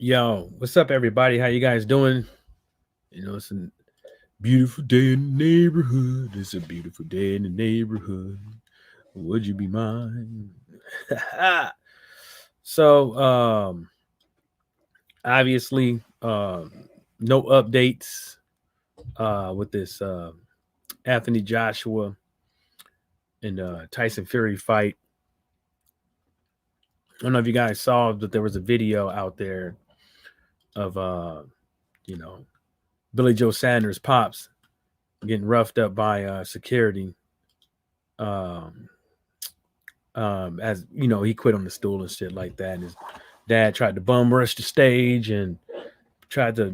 Yo, what's up, everybody? How you guys doing? It's a beautiful day in the neighborhood. It's a beautiful day in the neighborhood. Would you be mine? so, obviously, no updates with this Anthony Joshua and Tyson Fury fight. I don't know if you guys saw, but there was a video out there of, you know, Billy Joe Sanders' pops getting roughed up by security. Um, as you know, he quit on the stool and shit like that. And his dad tried to bum rush the stage and tried to,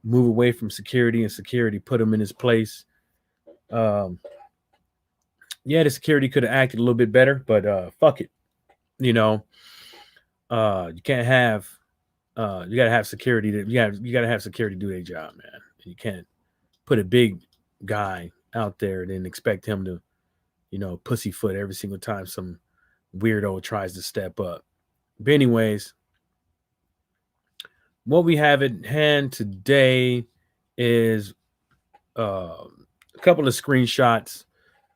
move away from security, and security put him in his place. Um, yeah, the security could have acted a little bit better, but fuck it. You know, you can't have you gotta have security you gotta have security do their job, man. You can't put a big guy out there and then expect him to, pussyfoot every single time some weirdo tries to step up. But anyways, what we have at hand today is a couple of screenshots.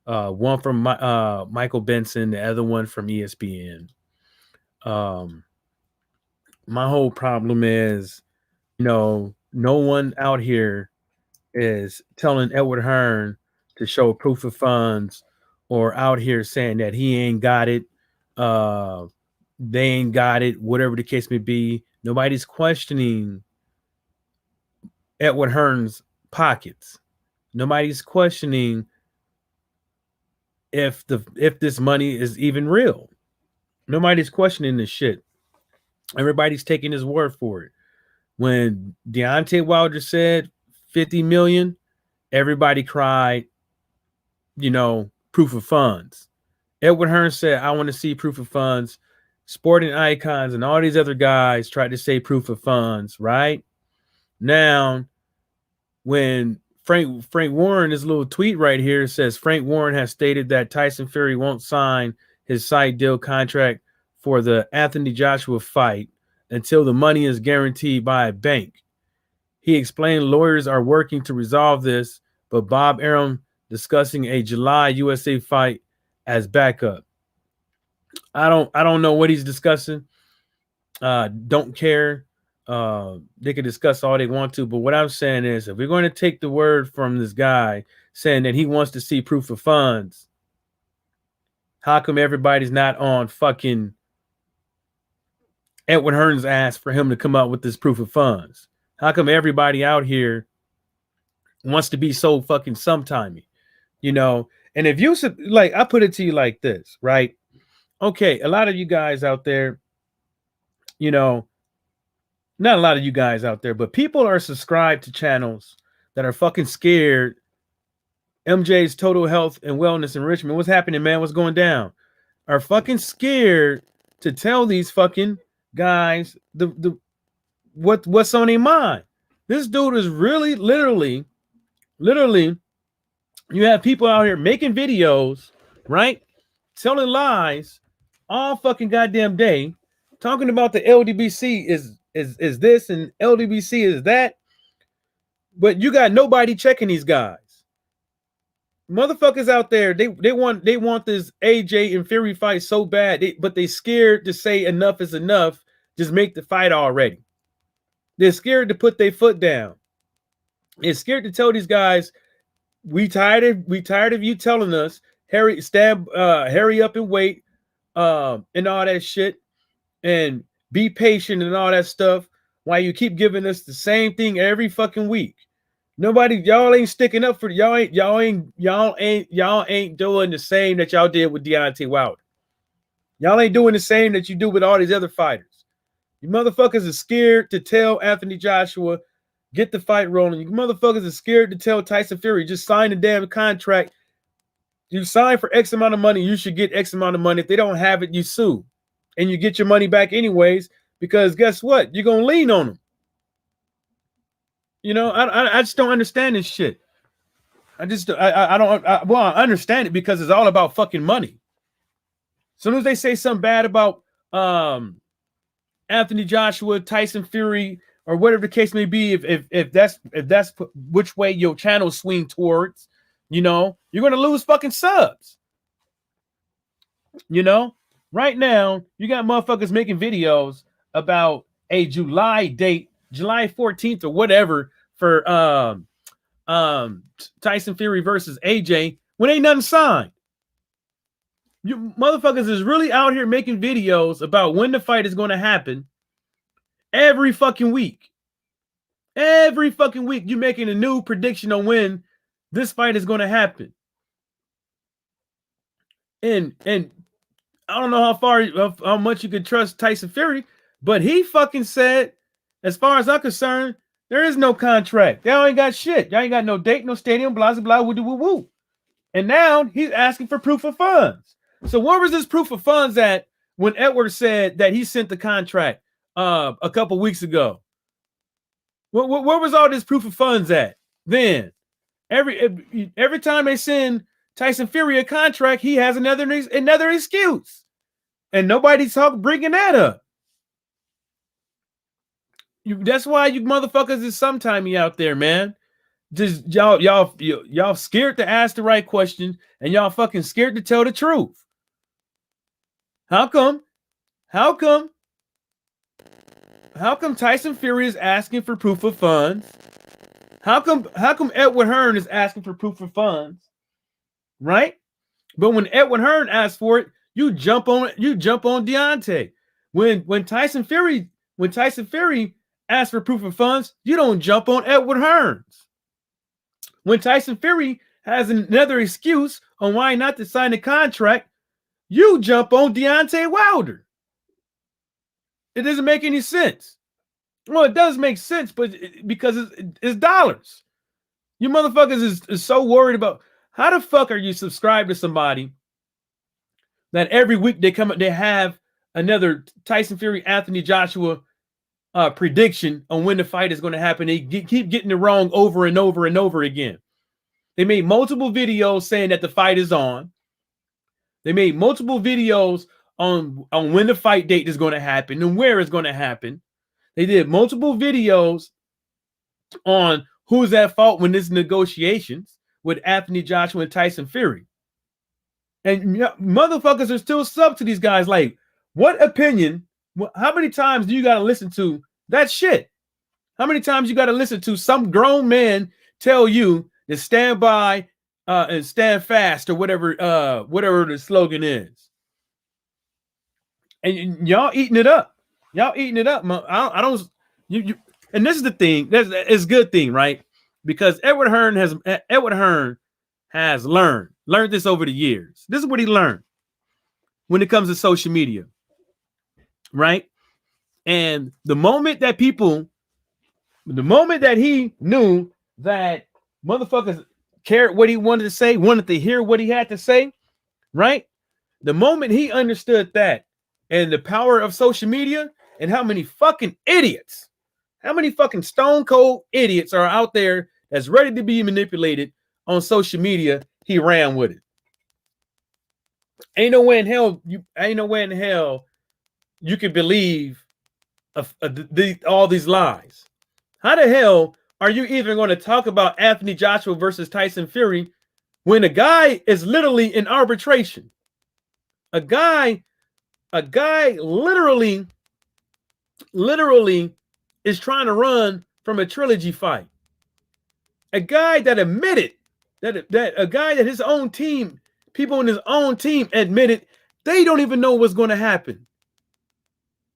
One from Michael Benson, the other one from ESPN. Um, my whole problem is, no one out here is telling Edward Hearn to show proof of funds, or out here saying that he ain't got it. Uh, they ain't got it, whatever the case may be. Nobody's questioning Edward Hearn's pockets. Nobody's questioning if this money is even real. Nobody's questioning this shit. Everybody's taking his word for it. When Deontay Wilder said 50 million, everybody cried, proof of funds. Edward Hearn said, I want to see proof of funds. Sporting icons and all these other guys tried to say proof of funds, right? Now, when Frank Warren, this little tweet right here says Frank Warren has stated that Tyson Fury won't sign his side deal contract for the Anthony Joshua fight until the money is guaranteed by a bank. He explained lawyers are working to resolve this, but Bob Arum discussing a July USA fight as backup. I don't know what he's discussing. Don't care. They can discuss all they want to, but what I'm saying is, if we're going to take the word from this guy saying that he wants to see proof of funds, how come everybody's not on fucking Edward Hearn's ass for him to come up with this proof of funds? How come everybody out here wants to be so fucking sometimey? And if you like, I put it to you like this, right? Okay, a lot of you guys out there, not a lot of you guys out there, but people are subscribed to channels that are fucking scared. MJ's Total Health and Wellness Enrichment. What's happening, man? What's going down? Are fucking scared to tell these fucking guys what's on their mind. This dude is really literally, you have people out here making videos, right? Telling lies all fucking goddamn day, talking about the LDBC is this and LDBC is that, but you got nobody checking these guys. Motherfuckers out there, they want this AJ and Fury fight so bad, but they scared to say enough is enough. Just make the fight already. They're scared to put their foot down. They're scared to tell these guys, we tired of you telling us, hurry up and wait, and all that shit, and be patient and all that stuff, while you keep giving us the same thing every fucking week. Y'all ain't sticking up for y'all ain't doing the same that y'all did with Deontay Wilder. Y'all ain't doing the same that you do with all these other fighters. You motherfuckers are scared to tell Anthony Joshua, get the fight rolling. You motherfuckers are scared to tell Tyson Fury, just sign the damn contract. You sign for X amount of money, you should get X amount of money. If they don't have it, you sue. And you get your money back anyways, because guess what? You're going to lean on them. I just don't understand this shit. I understand it because it's all about fucking money. As soon as they say something bad about Anthony Joshua, Tyson Fury, or whatever the case may be, if that's which way your channel swing towards, you're gonna lose fucking subs. Right now you got motherfuckers making videos about a July date, July 14th or whatever, for Tyson Fury versus AJ when ain't nothing signed. You motherfuckers is really out here making videos about when the fight is going to happen every fucking week. Every fucking week, you're making a new prediction on when this fight is going to happen. And I don't know how much you could trust Tyson Fury, but he fucking said, as far as I'm concerned, there is no contract. Y'all ain't got shit. Y'all ain't got no date, no stadium, blah, blah, blah, woo, woo, woo. And now he's asking for proof of funds. So where was this proof of funds at when Edwards said that he sent the contract a couple weeks ago? Where was all this proof of funds at then? Every time they send Tyson Fury a contract, he has another excuse, and nobody's bringing that up. That's why you motherfuckers is sometimey out there, man. Just y'all scared to ask the right question, and y'all fucking scared to tell the truth. How come Tyson Fury is asking for proof of funds? How come Edward Hearn is asking for proof of funds? Right? But when Edward Hearn asks for it, you jump on Deontay. When Tyson Fury asks for proof of funds, you don't jump on Edward Hearn's. When Tyson Fury has another excuse on why not to sign a contract, you jump on Deontay Wilder. It doesn't make any sense. Well, it does make sense, but because it's dollars. You motherfuckers is so worried about how the fuck are you subscribed to somebody that every week they have another Tyson Fury, Anthony Joshua prediction on when the fight is going to happen. They keep getting it wrong over and over and over again. They made multiple videos saying that the fight is on. They made multiple videos on when the fight date is going to happen and where it's going to happen. They did multiple videos on who's at fault when this negotiations with Anthony Joshua and Tyson Fury. And motherfuckers are still sub to these guys. Like, what opinion? How many times do you got to listen to that shit? How many times you got to listen to some grown man tell you to stand by and stand fast or whatever the slogan is? And y'all eating it up. Y'all eating it up. I don't. And this is the thing. It's a good thing, right? Because Edward Hearn has learned this over the years. This is what he learned when it comes to social media, right? And the moment that he knew that motherfuckers cared what he wanted to say, wanted to hear what he had to say, right? The moment he understood that and the power of social media and how many fucking idiots, how many fucking stone cold idiots are out there that's ready to be manipulated on social media, he ran with it. Ain't no way in hell you can believe all these lies. How the hell are you even going to talk about Anthony Joshua versus Tyson Fury when a guy is literally in arbitration? A guy literally is trying to run from a trilogy fight. A guy that admitted that his own team, people in his own team admitted they don't even know what's going to happen.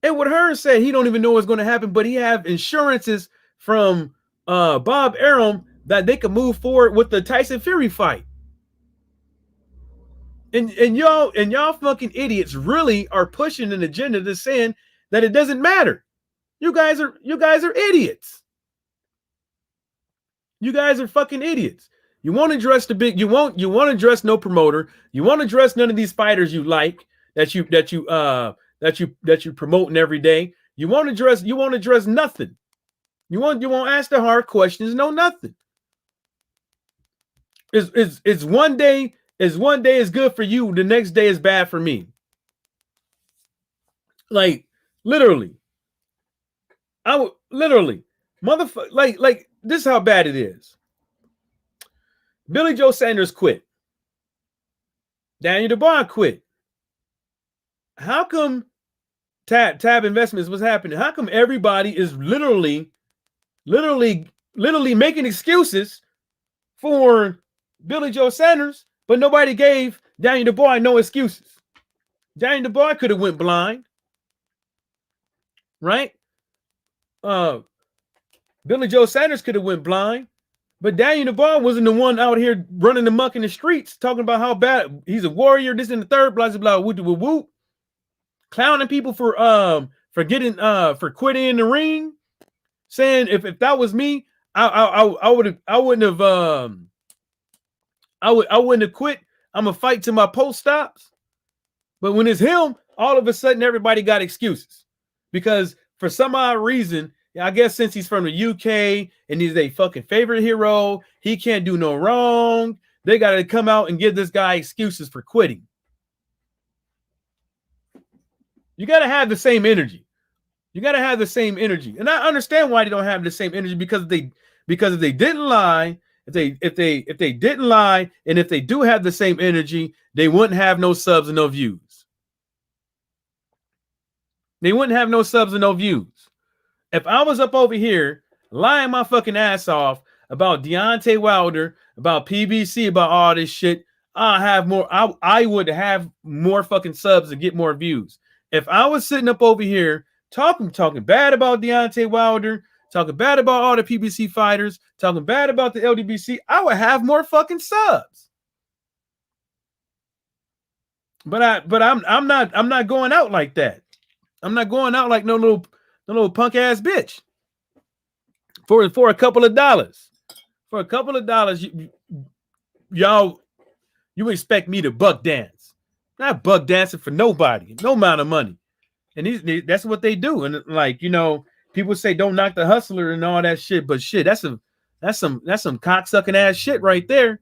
Edward Hearn said he don't even know what's going to happen, but he have insurances from Bob Arum that they could move forward with the Tyson Fury fight. And y'all fucking idiots really are pushing an agenda that's saying that it doesn't matter. You guys are idiots. You guys are fucking idiots. You won't address you won't address no promoter. You won't address none of these fighters you like that you promoting every day. You won't address nothing. You won't ask the hard questions, no nothing. It's one day is good for you, the next day is bad for me. Like, literally. I would literally, motherfucker, like this is how bad it is. Billy Joe Sanders quit. Daniel DeBond quit. How come Tab Investments was happening? How come everybody is literally making excuses for Billy Joe Sanders, but nobody gave Daniel DeBoy no excuses? Daniel DeBoy could have went blind, right? Billy Joe Sanders could have went blind, but Daniel DeBoy wasn't the one out here running the muck in the streets, talking about how bad he's a warrior, this and the third, blah blah blah, whoop whoop whoop, clowning people for getting for quitting in the ring, saying if that was me, I wouldn't have quit. I'm gonna fight to my post stops. But when it's him, all of a sudden everybody got excuses because for some odd reason, I guess since he's from the UK and he's a fucking favorite hero, he can't do no wrong. They got to come out and give this guy excuses for quitting. You got to have the same energy. You got to have the same energy. And I understand why they don't have the same energy because if they didn't lie, if they didn't lie, and if they do have the same energy, they wouldn't have no subs and no views. They wouldn't have no subs and no views. If I was up over here lying my fucking ass off about Deontay Wilder, about PBC, about all this shit, I would have more fucking subs and get more views. If I was sitting up over here talking bad about Deontay Wilder, talking bad about all the PBC fighters, talking bad about the LDBC, I would have more fucking subs. But I'm not going out like that. I'm not going out like no little punk ass bitch. For a couple of dollars. For a couple of dollars, y'all, you expect me to buck dance. Not buck dancing for nobody, no amount of money. And that's what they do. And like, you know, people say don't knock the hustler and all that shit, but shit, that's some cocksucking ass shit right there.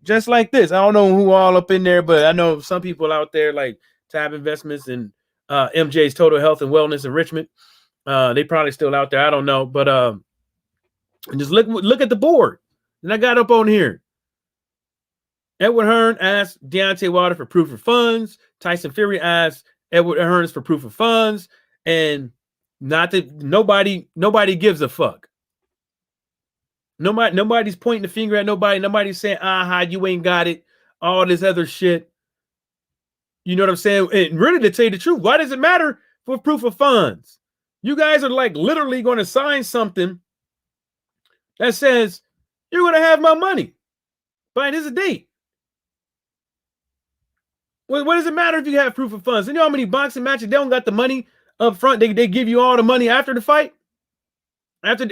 Just like this. I don't know who all up in there, but I know some people out there like Tab Investments and MJ's Total Health and Wellness Enrichment. They probably still out there. I don't know, but just look at the board. And I got up on here. Edward Hearn asked Deontay Wilder for proof of funds. Tyson Fury asked Edward Hearn for proof of funds, and nobody gives a fuck. Nobody's pointing the finger at nobody. Nobody's saying, you ain't got it. All this other shit. You know what I'm saying? And really, to tell you the truth, why does it matter for proof of funds? You guys are like literally going to sign something that says you're going to have my money by this date. What does it matter if you have proof of funds? You know how many boxing matches they don't got the money up front? They give you all the money after the fight. After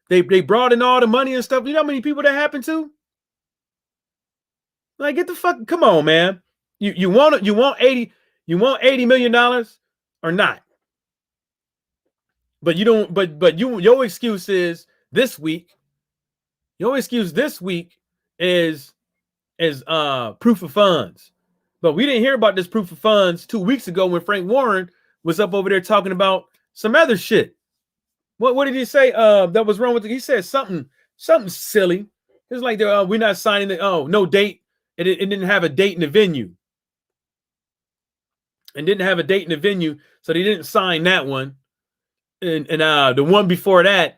they brought in all the money and stuff. You know how many people that happened to? Like, get the fuck, come on, man. You want $80 million or not? But you don't. But your excuse is this week. Your excuse this week is proof of funds. But we didn't hear about this proof of funds 2 weeks ago when Frank Warren was up over there talking about some other shit. What did he say? That was wrong with it. He said something silly. It's like we're not signing it. Oh, no date. It didn't have a date in the venue. And didn't have a date in the venue, so they didn't sign that one. And the one before that,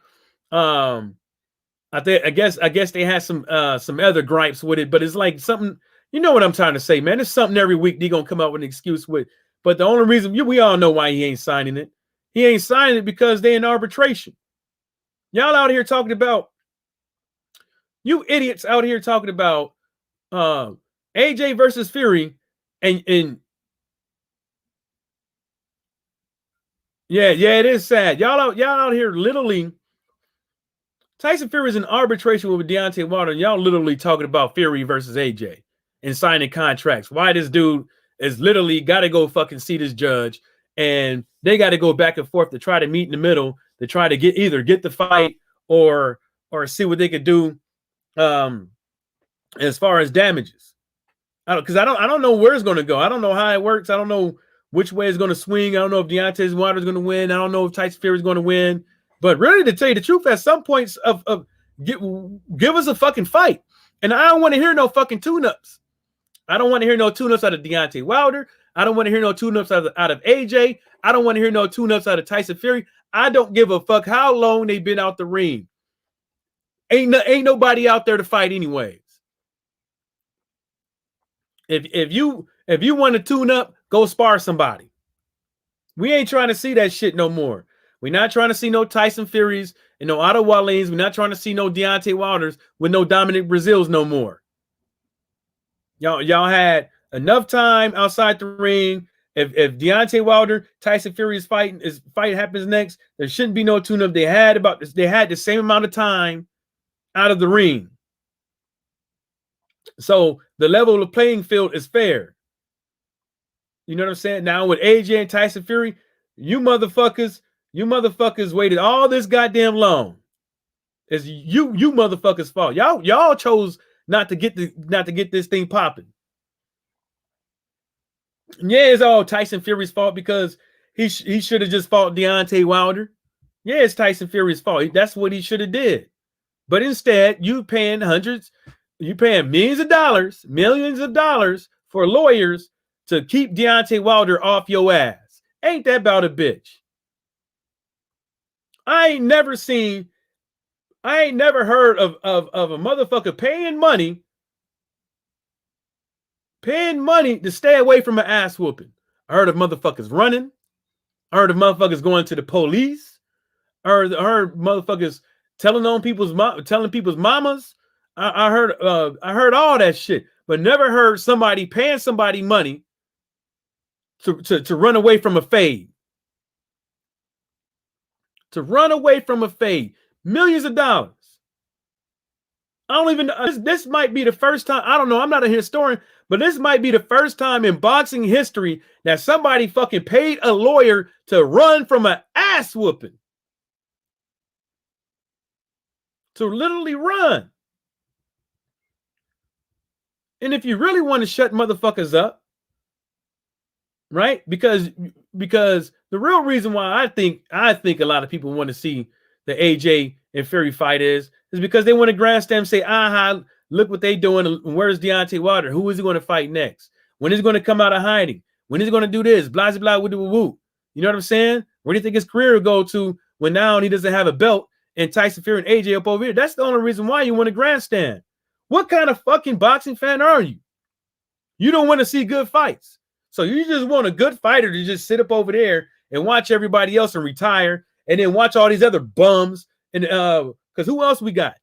I guess they had some other gripes with it, but it's like something. You know what I'm trying to say, man? It's something every week they're gonna come up with an excuse with. But the only reason we all know why he ain't signing it. He ain't signing it because they in arbitration. Y'all out here talking about, you idiots out here talking about AJ versus Fury and yeah, it is sad. Y'all out here literally. Tyson Fury is in arbitration with Deontay Wilder, and y'all literally talking about Fury versus AJ and signing contracts. Why this dude is literally got to go fucking see this judge, and they got to go back and forth to try to meet in the middle to try to get the fight or see what they could do as far as damages. I don't know where it's going to go. I don't know how it works. I don't know which way is going to swing. I don't know if Deontay Wilder is going to win. I don't know if Tyson Fury is going to win. But really, to tell you the truth, at some points give us a fucking fight. And I don't want to hear no fucking tune-ups. I don't want to hear no tune-ups out of Deontay Wilder. I don't want to hear no tune-ups out of AJ. I don't want to hear no tune-ups out of Tyson Fury. I don't give a fuck how long they've been out the ring. Ain't nobody out there to fight anyways. If you want to tune up, go spar somebody. We ain't trying to see that shit no more. We're not trying to see no Tyson Furies and no Otto Wallins. We're not trying to see no Deontay Wilders with no Dominic Brazils no more. Y'all had enough time outside the ring. If Deontay Wilder, Tyson Fury is fighting, fight happens next, there shouldn't be no tune-up. They had the same amount of time out of the ring. So the level of playing field is fair. You know what I'm saying? Now with AJ and Tyson Fury, you motherfuckers waited all this goddamn long. It's you motherfuckers' fault. Y'all chose not to get this thing popping. Yeah, it's all Tyson Fury's fault because he should have just fought Deontay Wilder. Yeah, it's Tyson Fury's fault. That's what he should have did. But instead, you paying millions of dollars for lawyers to keep Deontay Wilder off your ass. Ain't that about a bitch? I ain't never heard of a motherfucker paying money to stay away from an ass whooping. I heard of motherfuckers running. I heard of motherfuckers going to the police. I heard motherfuckers telling people's mamas. I heard all that shit, but never heard somebody paying somebody money to run away from a fade. To run away from a fade. Millions of dollars. I don't even know. This might be the first time. I don't know. I'm not a historian, but this might be the first time in boxing history that somebody fucking paid a lawyer to run from an ass whooping. To literally run. And if you really want to shut motherfuckers up, right? Because the real reason why I think a lot of people want to see the AJ and Fury fight is because they want to grandstand and say, aha, look what they doing. Where's Deontay Wilder? Who is he going to fight next? When is he going to come out of hiding? When is he going to do this? Blah, blah, blah, woo, woo. You know what I'm saying? Where do you think his career will go to when now he doesn't have a belt and Tyson Fury and AJ up over here? That's the only reason why you want to grandstand. What kind of fucking boxing fan are you? You don't want to see good fights. So you just want a good fighter to just sit up over there and watch everybody else and retire and then watch all these other bums. And because who else we got?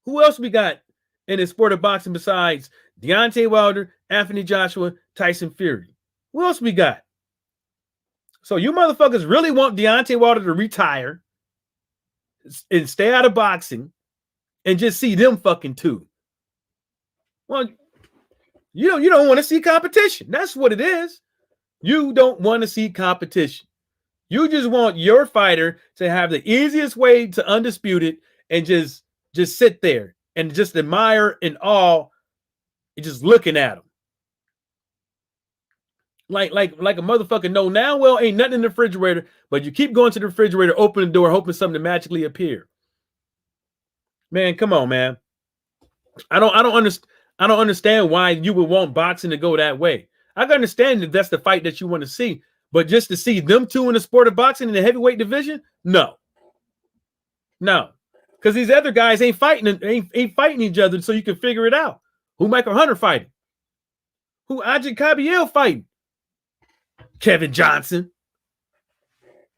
Who else we got in the sport of boxing besides Deontay Wilder, Anthony Joshua, Tyson Fury? Who else we got? So you motherfuckers really want Deontay Wilder to retire and stay out of boxing and just see them fucking two. Well, you don't want to see competition. That's what it is. You don't want to see competition. You just want your fighter to have the easiest way to undisputed and just sit there and just admire and awe and just looking at them. Like a motherfucker know now, well, ain't nothing in the refrigerator, but you keep going to the refrigerator, open the door, hoping something to magically appear. Man, come on, man. I don't understand why you would want boxing to go that way. I can understand that that's the fight that you want to see, but just to see them two in the sport of boxing in the heavyweight division, no, because these other guys ain't fighting each other, so you can figure it out. Who Michael Hunter fighting? Who Ajit Kabiel fighting? Kevin Johnson.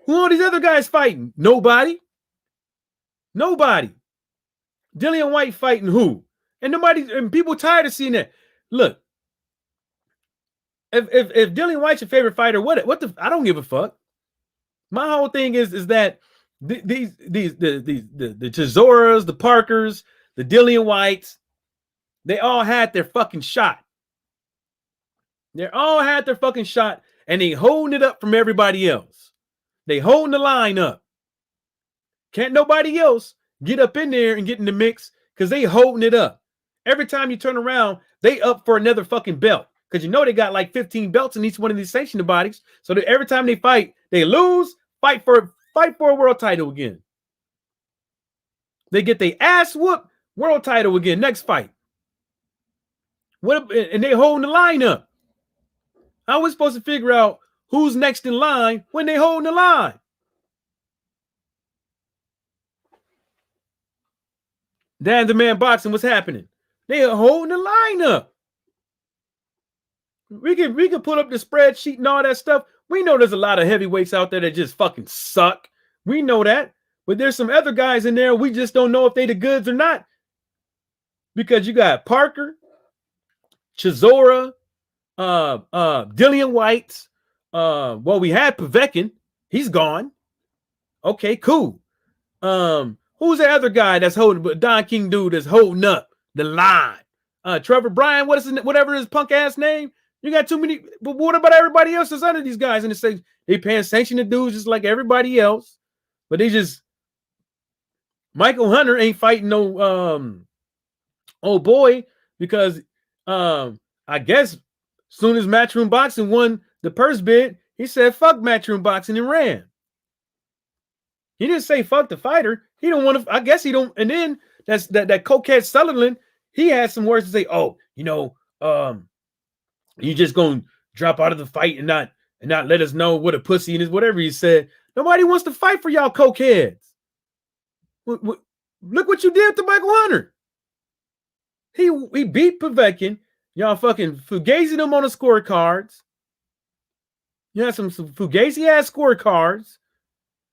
Who are these other guys fighting? Nobody. Dillian White fighting who? And people tired of seeing that. Look, if Dillian White's your favorite fighter, I don't give a fuck. My whole thing is that the Chisoras, the Parkers, the Dillian Whites, they all had their fucking shot. They all had their fucking shot, and they holding it up from everybody else. They holding the line up. Can't nobody else get up in there and get in the mix because they holding it up. Every time you turn around, they up for another fucking belt. because you know they got like 15 belts in each one of these sanctioned bodies. So that every time they fight, they lose, fight for a world title again. They get their ass whooped, world title again, next fight. And they holding the line up. How are we supposed to figure out who's next in line when they holding the line? Dan the Man Boxing, what's happening? They are holding the line up. We can put up the spreadsheet and all that stuff. We know there's a lot of heavyweights out there that just fucking suck. We know that. But there's some other guys in there. We just don't know if they the goods or not. Because you got Parker, Chisora, Dillian White. Well, we had Povetkin. He's gone. Okay, cool. Who's the other guy that's holding, Don King dude that's holding up the line? Trevor Bryan, whatever his punk ass name. You got too many. But what about everybody else that's under these guys? And they paying sanctioned dues just like everybody else. But they just, Michael Hunter ain't fighting no old boy because I guess soon as Matchroom Boxing won the purse bid, he said fuck Matchroom Boxing and ran. He didn't say fuck the fighter. He don't want to. I guess he don't. And then that cokehead Sutherland, he had some words to say. Oh, you just gonna drop out of the fight and not let us know what a pussy is, whatever he said. Nobody wants to fight for y'all cokeheads. Look what you did to Michael Hunter. He beat Povetkin. Y'all fucking fugazi them on the scorecards. You had some fugazi ass scorecards.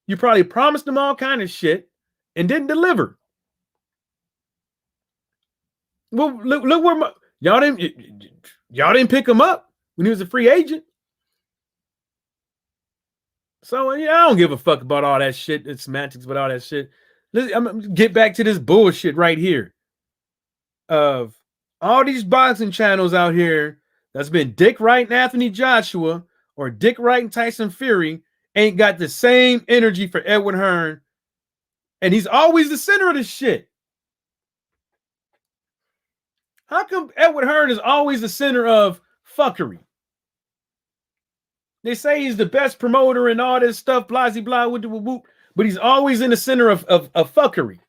You probably promised them all kind of shit and didn't deliver. Well, look where y'all didn't pick him up when he was a free agent. So I don't give a fuck about all that shit. It's semantics, but all that shit. I'm gonna get back to this bullshit right here. Of all these boxing channels out here that's been Dick Wright and Anthony Joshua or Dick Wright and Tyson Fury ain't got the same energy for Edward Hearn. And he's always the center of this shit. How come Edward Hearn is always the center of fuckery? They say he's the best promoter and all this stuff, blah, blah, whoop, whoop, whoop, but he's always in the center of fuckery.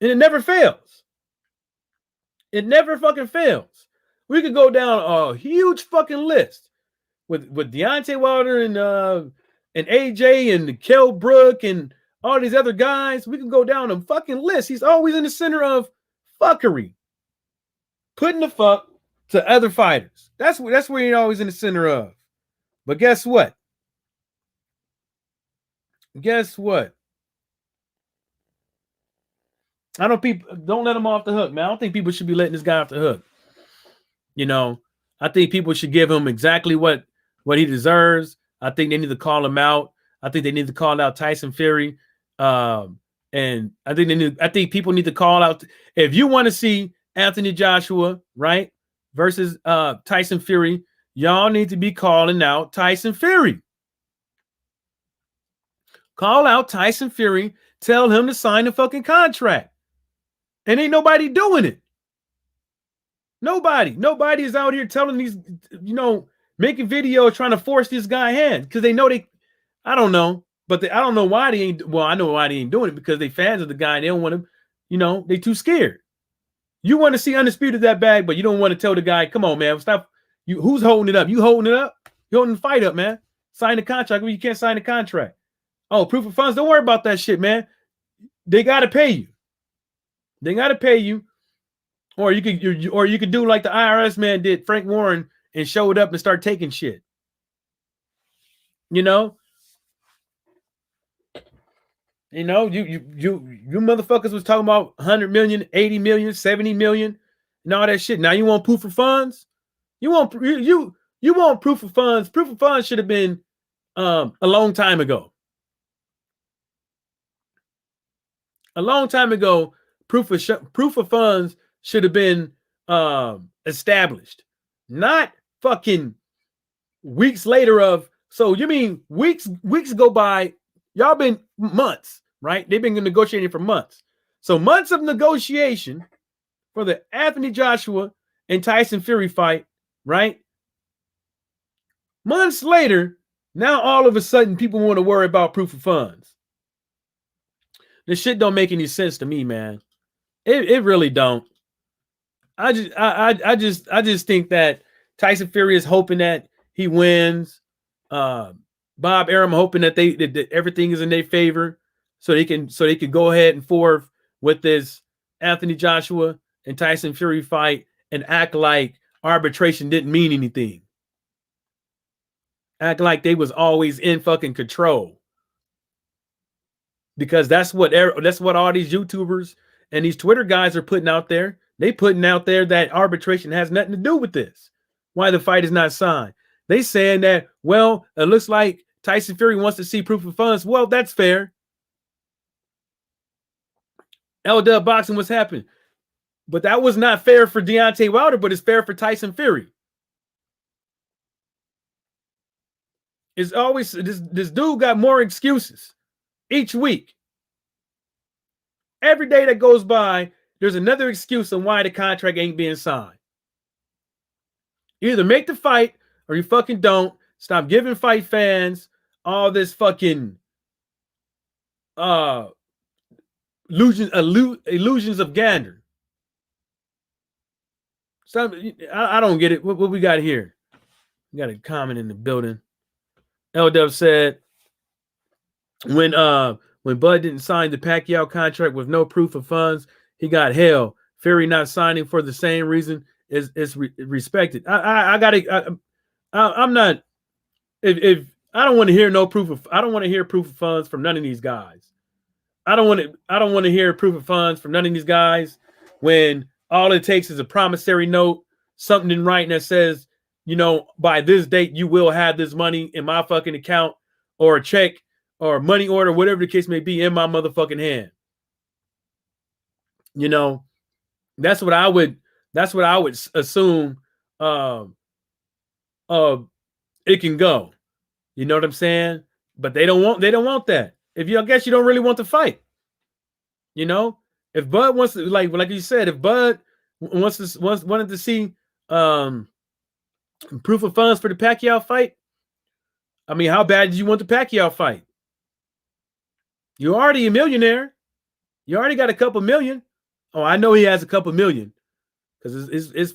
And it never fails. It never fucking fails. We could go down a huge fucking list with Deontay Wilder and AJ and Kell Brook and all these other guys. We can go down a fucking list. He's always in the center of fuckery. Putting the fuck to other fighters. That's where he's always in the center of. But guess what? Don't let him off the hook, man. I don't think people should be letting this guy off the hook. I think people should give him exactly what he deserves. I think they need to call him out. I think they need to call out Tyson Fury. And I think people need to call out. If you want to see Anthony Joshua, right, versus Tyson Fury, y'all need to be calling out Tyson Fury. Call out Tyson Fury. Tell him to sign the fucking contract. And ain't nobody doing it. Nobody is out here telling these, making videos trying to force this guy hand because they know I don't know, but I don't know why they ain't. Well, I know why they ain't doing it because they fans of the guy. And they don't want to, they too scared. You want to see Undisputed that bad, but you don't want to tell the guy, come on, man, stop. Who's holding it up? You holding it up? You holding the fight up, man. Sign the contract. Well, you can't sign the contract. Oh, proof of funds. Don't worry about that shit, man. They got to pay you. Or you could do like the IRS man did, Frank Warren, and show it up and start taking shit. You motherfuckers was talking about 100 million, 80 million, 70 million, and all that shit. Now you want proof of funds? You want proof of funds? Proof of funds should have been a long time ago. A long time ago, proof of funds should have been established. Not fucking weeks later of. So you mean weeks go by? Y'all been months, right? They've been negotiating for months. So months of negotiation for the Anthony Joshua and Tyson Fury fight, right? Months later, now all of a sudden people want to worry about proof of funds. This shit don't make any sense to me, man. It really don't. I just think that Tyson Fury is hoping that he wins. Bob Arum hoping that that everything is in their favor, so they can go ahead and forth with this Anthony Joshua and Tyson Fury fight and act like arbitration didn't mean anything. Act like they was always in fucking control. Because that's what all these YouTubers and these Twitter guys are putting out there. They putting out there that arbitration has nothing to do with this. Why the fight is not signed. They saying that, well, it looks like Tyson Fury wants to see proof of funds. Well, that's fair. LW boxing was happening. But that was not fair for Deontay Wilder, but it's fair for Tyson Fury. It's always this dude got more excuses each week. Every day that goes by, there's another excuse on why the contract ain't being signed. You either make the fight or you fucking don't. Stop giving fight fans all this fucking illusions of gander. I don't get it. What we got here? We got a comment in the building. LW said when Bud didn't sign the Pacquiao contract with no proof of funds, he got hell. Fury not signing for the same reason is respected. I'm not. If I don't want to hear I don't want to hear proof of funds from none of these guys. I don't want to hear proof of funds from none of these guys when all it takes is a promissory note, something in writing that says, you know, by this date you will have this money in my fucking account, or a check or money order, whatever the case may be, in my motherfucking hand. You know, that's what I would assume it can go. You know what I'm saying? But they don't want that. I guess you don't really want to fight. You know, if Bud wants to, like you said, if Bud wanted to see proof of funds for the Pacquiao fight, I mean, how bad did you want the Pacquiao fight? You're already a millionaire. You already got a couple million. Oh, I know he has a couple million because his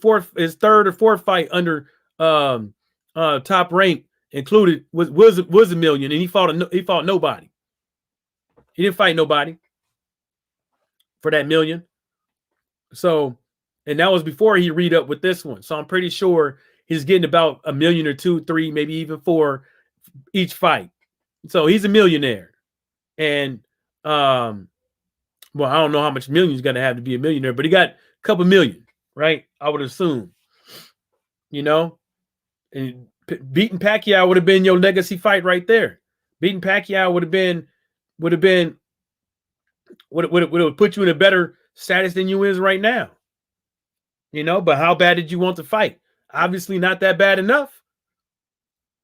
third or fourth fight under Top Rank included was a million, and he fought nobody. He didn't fight nobody for that million. So, and that was before he read up with this one. So I'm pretty sure he's getting about $1 million or 2, 3, maybe even 4 each fight. So he's a millionaire. And well, I don't know how much million he's got to have to be a millionaire, but he got a couple million, right? I would assume. You know, and beating Pacquiao would have been your legacy fight right there. Beating Pacquiao would have put you in a better status than you is right now. You know, but how bad did you want to fight? Obviously not that bad enough.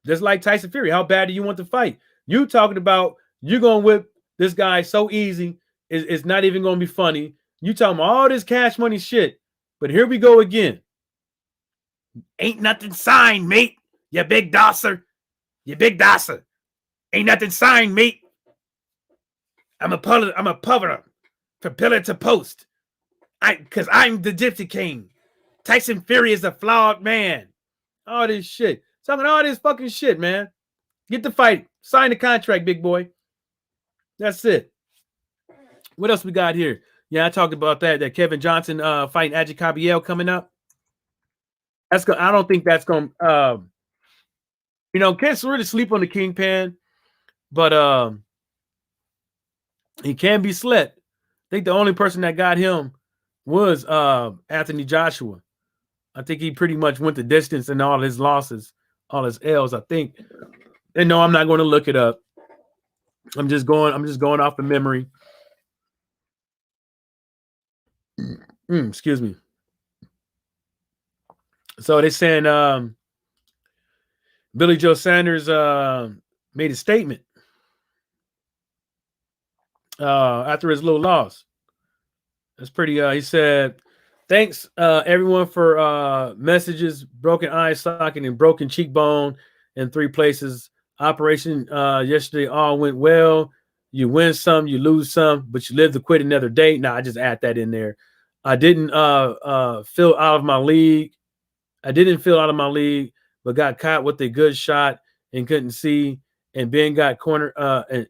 Just like Tyson Fury, how bad do you want to fight? You talking about you're going to whip this guy so easy, it's not even going to be funny. You talking about all this cash money shit, but here we go again. Ain't nothing signed, mate. You big dosser. You big dosser. Ain't nothing signed, mate. I'm a puller from pillar to post. Because I'm the Gypsy King. Tyson Fury is a flawed man. All this shit. Talking all this fucking shit, man. Get the fight. Sign the contract, big boy. That's it. What else we got here? Yeah, I talked about that Kevin Johnson fighting Adji Kabiel coming up. I don't think that's going to, can't really sleep on the Kingpin, but he can be slept. I think the only person that got him was Anthony Joshua. I think he pretty much went the distance in all his losses, all his L's, I think. And no, I'm not going to look it up. I'm just going off of memory. Excuse me. So they're saying Billy Joe Sanders made a statement after his little loss. That's pretty. He said Thanks, everyone, for messages. Broken eye socket and broken cheekbone in 3 places. Operation yesterday all went well. You win some, you lose some, but you live to quit another day. Nah, I just add that in there. I didn't feel out of my league. I didn't feel out of my league, but got caught with a good shot and couldn't see. And Ben got cornered.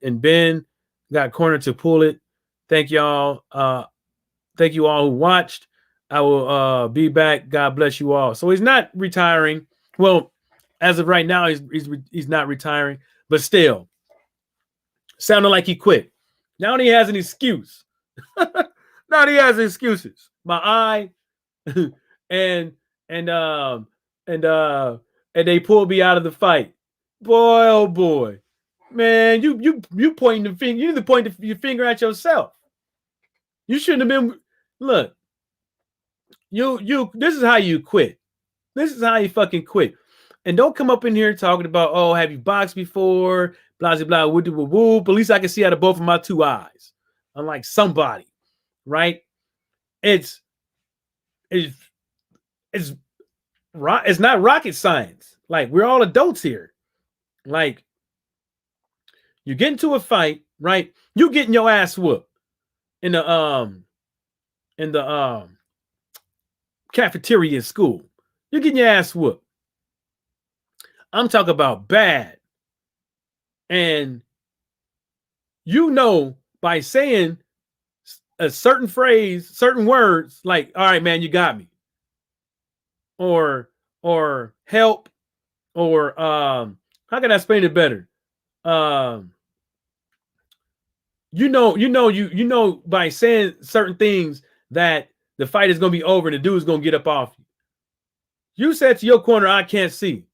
And Ben got cornered to pull it. Thank y'all. Thank you all who watched. I will be back. God bless you all. So he's not retiring. Well, as of right now, he's not retiring, but still, sounded like he quit. Now he has an excuse. Now he has excuses. My eye, and and um and and they pulled me out of the fight. Boy, oh boy, man, you pointing the finger. You need to point your finger at yourself. You shouldn't have been. Look, you. This is how you quit. This is how you fucking quit. And don't come up in here talking about, oh, have you boxed before? Blah, blah, blah, woo, woo, woo. But at least I can see out of both of my 2 eyes. Unlike somebody, right? It's it's not rocket science. Like, we're all adults here. Like, you get into a fight, right? You getting your ass whooped in the cafeteria in school. You're getting your ass whooped. I'm talking about bad. And you know, by saying a certain phrase, certain words, like, all right, man, you got me. Or help, or how can I explain it better? You know by saying certain things that the fight is gonna be over and the dude is gonna get up off you. You said to your corner, I can't see.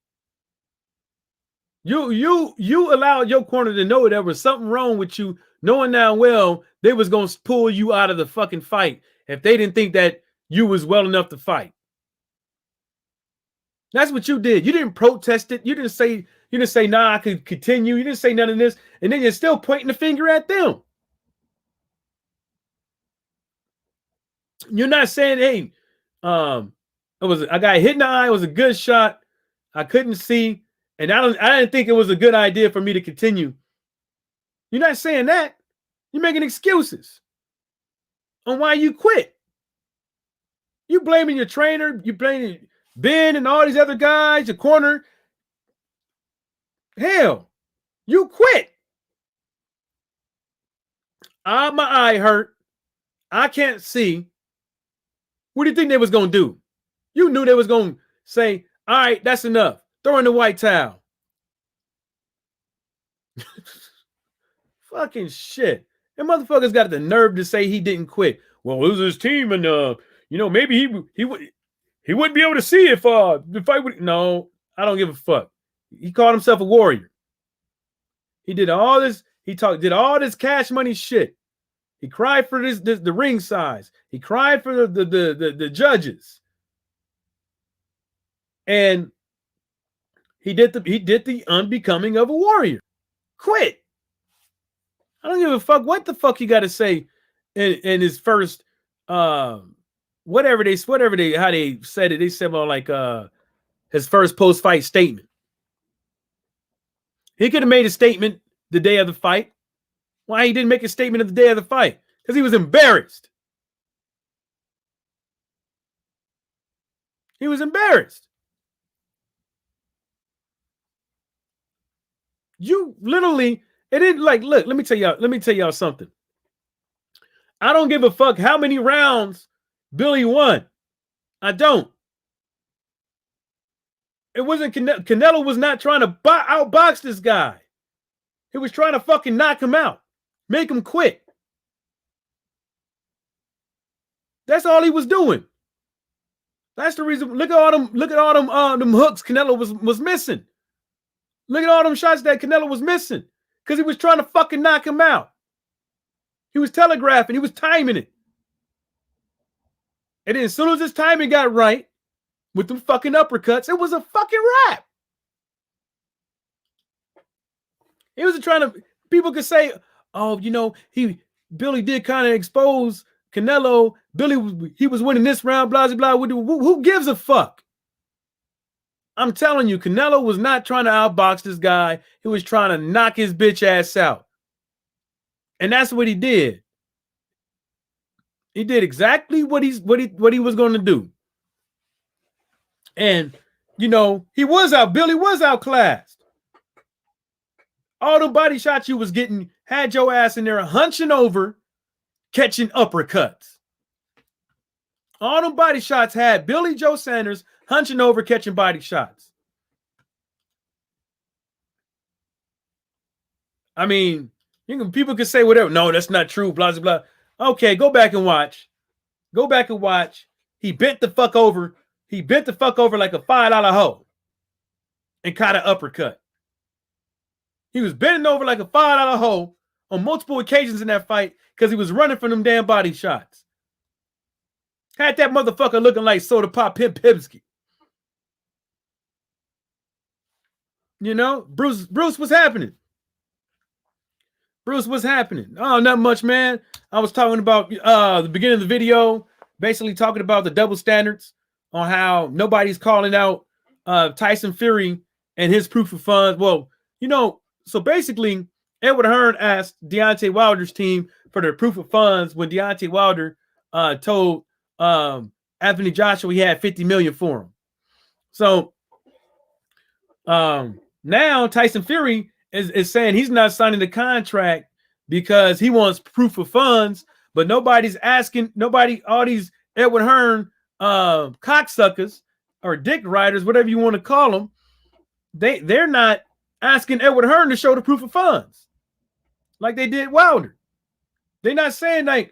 You allowed your corner to know there was something wrong with you, knowing now well they was gonna pull you out of the fucking fight if they didn't think that you was well enough to fight. That's what you did. You didn't protest it. You didn't say, nah, I could continue. You didn't say none of this, and then you're still pointing the finger at them. You're not saying, hey, I got hit in the eye. It was a good shot. I couldn't see, and I didn't think it was a good idea for me to continue. You're not saying that. You're making excuses on why you quit. You blaming your trainer. You blaming Ben and all these other guys, your corner. Hell, you quit. My eye hurt. I can't see. What do you think they was going to do? You knew they was going to say, all right, that's enough. Throw in the white towel. Fucking shit. And motherfuckers got the nerve to say he didn't quit. Well, it was his team, and maybe he wouldn't be able to see if the fight would. No, I don't give a fuck. He called himself a warrior. He did all this. Did all this cash money shit. He cried for the ring size. He cried for the judges. And he did the unbecoming of a warrior. Quit. I don't give a fuck what the fuck you got to say in his first whatever they how they said it. They said about like his first post-fight statement. He could have made a statement the day of the fight. Why he didn't make a statement of the day of the fight? Because he was embarrassed. He was embarrassed. You literally, it didn't like, look, let me tell y'all something. I don't give a fuck how many rounds Billy won. I don't. It wasn't Canelo was not trying to outbox this guy. He was trying to fucking knock him out, make him quit. That's all he was doing. That's the reason. Look at all them hooks Canelo was missing. Look at all them shots that Canelo was missing because he was trying to fucking knock him out. He was telegraphing. He was timing it. And then as soon as his timing got right with them fucking uppercuts, it was a fucking wrap. He was trying to. People could say, "Oh, Billy did kind of expose Canelo Billy, he was winning this round, blah, blah, blah. Who gives a fuck? I'm telling you, Canelo was not trying to outbox this guy. He was trying to knock his bitch ass out. And that's what he did. He did exactly what he was going to do. And, you know, Billy was outclassed. All the body shots you was getting had your ass in there hunching over, catching uppercuts. All them body shots had Billy Joe Sanders hunching over, catching body shots. I mean, people can say whatever. No, that's not true, blah, blah, blah. Okay, go back and watch. Go back and watch. He bent the fuck over. He bent the fuck over like a $5 hoe and caught an uppercut. He was bending over like a $5 hoe on multiple occasions in that fight because he was running from them damn body shots. Had that motherfucker looking like Soda Pop Pimp Pipsky. You know, Bruce, what's happening? Bruce, what's happening? Oh, not much, man. I was talking about the beginning of the video, basically talking about the double standards on how nobody's calling out Tyson Fury and his proof of funds. Well, you know, so basically, Edward Hearn asked Deontay Wilder's team for their proof of funds when Deontay Wilder told Anthony Joshua he had $50 million for him. So now Tyson Fury is saying he's not signing the contract because he wants proof of funds, but nobody's asking, all these Edward Hearn cocksuckers or dick riders, whatever you want to call them, they're not asking Edward Hearn to show the proof of funds like they did Wilder. They're not saying they're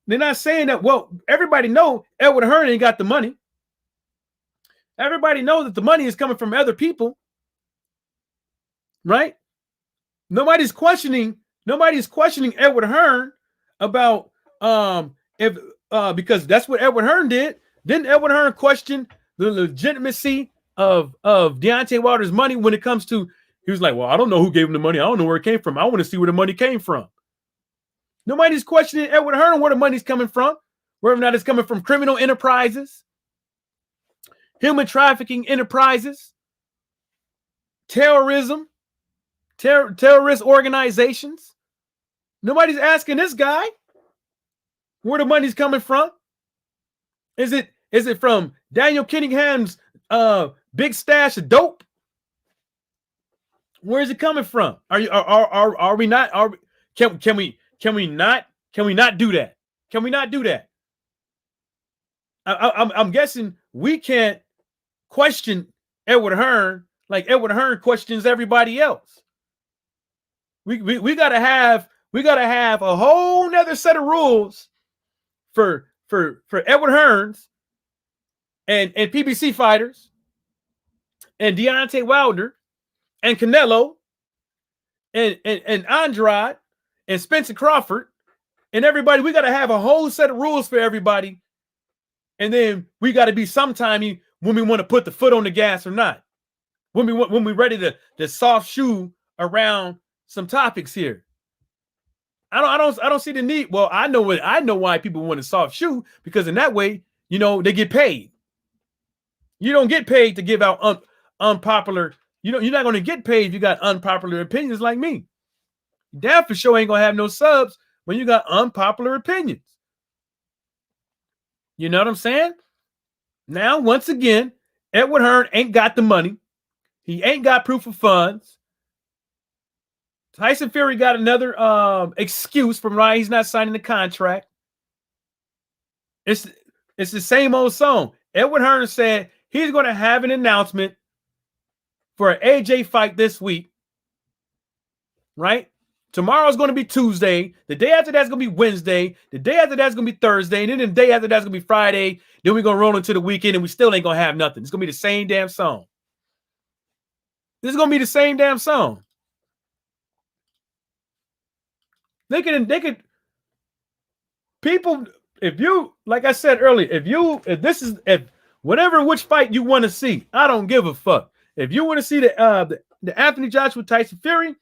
not saying that, well, everybody know Edward Hearn ain't got the money. Everybody knows that the money is coming from other people. Right? Nobody's questioning Edward Hearn about because that's what Edward Hearn did. Didn't Edward Hearn question the legitimacy of Deontay Wilder's money when it comes to, he was like, well, I don't know who gave him the money. I don't know where it came from. I want to see where the money came from. Nobody's questioning Edward Hearn where the money's coming from, whether or not it's coming from criminal enterprises, human trafficking enterprises, terrorism, terrorist organizations. Nobody's asking this guy where the money's coming from. Is it from Daniel Cunningham's big stash of dope? Where is it coming from? Can we not do that? Can we not do that? I'm guessing we can't question Edward Hearn like Edward Hearn questions everybody else. We gotta have a whole nother set of rules for Edward Hearns and PBC fighters and Deontay Wilder and Canelo and Andrade and Spencer Crawford and everybody. We gotta have a whole set of rules for everybody, and then we gotta be sometime when we want to put the foot on the gas or not. When we ready to soft shoe around some topics here. I don't see the need. Well, I know why people want to soft shoe, because in that way, you know, they get paid. You don't get paid to give out unpopular. You're not going to get paid if you got unpopular opinions like me. Damn for sure ain't gonna have no subs when you got unpopular opinions. You know what I'm saying? Now, once again, Edward Hearn ain't got the money. He ain't got proof of funds. Tyson Fury got another excuse from why he's not signing the contract. It's the same old song. Edward Hearn said he's going to have an announcement for an AJ fight this week, right? Tomorrow's going to be Tuesday. The day after that's going to be Wednesday. The day after that's going to be Thursday. And then the day after that's going to be Friday. Then we're going to roll into the weekend and we still ain't going to have nothing. It's going to be the same damn song. This is going to be the same damn song. They could people, if you, like I said earlier, if whatever which fight you want to see, I don't give a fuck. If you want to see the Anthony Joshua Tyson Fury,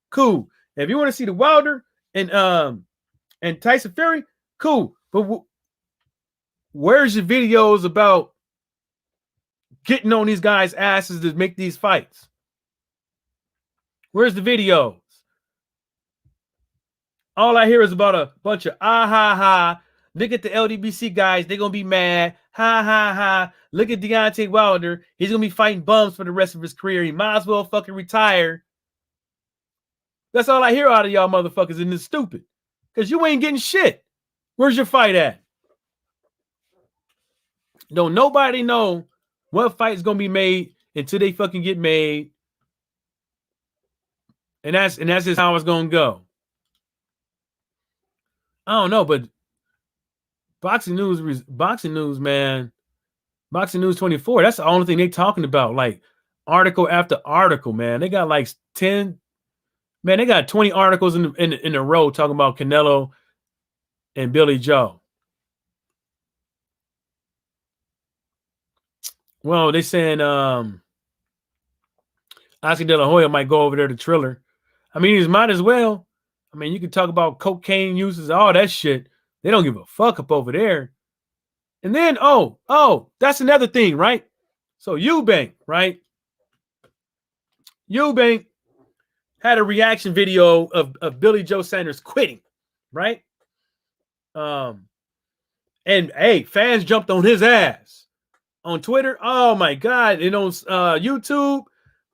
cool. If you want to see the Wilder and Tyson Fury, cool. But Where's your videos about getting on these guys' asses to make these fights? Where's the videos? All I hear is about a bunch of ha ha. Look at the LDBC guys, they're gonna be mad. Ha ha ha. Look at Deontay Wilder. He's gonna be fighting bums for the rest of his career. He might as well fucking retire. That's all I hear out of y'all motherfuckers, and it's stupid. Because you ain't getting shit. Where's your fight at? Don't nobody know what fight's gonna be made until they fucking get made. And that's just how it's gonna go. I don't know, but boxing news, man. Boxing News 24. That's the only thing they talking about. Like article after article, man. They got like 10. Man, they got 20 articles in a row talking about Canelo and Billy Joe. Well, they saying Oscar De La Hoya might go over there to Triller. I mean, he might as well. I mean, you can talk about cocaine uses, all that shit. They don't give a fuck up over there. And then, that's another thing, right? So Eubank, right? Eubank had a reaction video of Billy Joe Sanders quitting, right? And hey, fans jumped on his ass on Twitter. Oh my God. And on YouTube,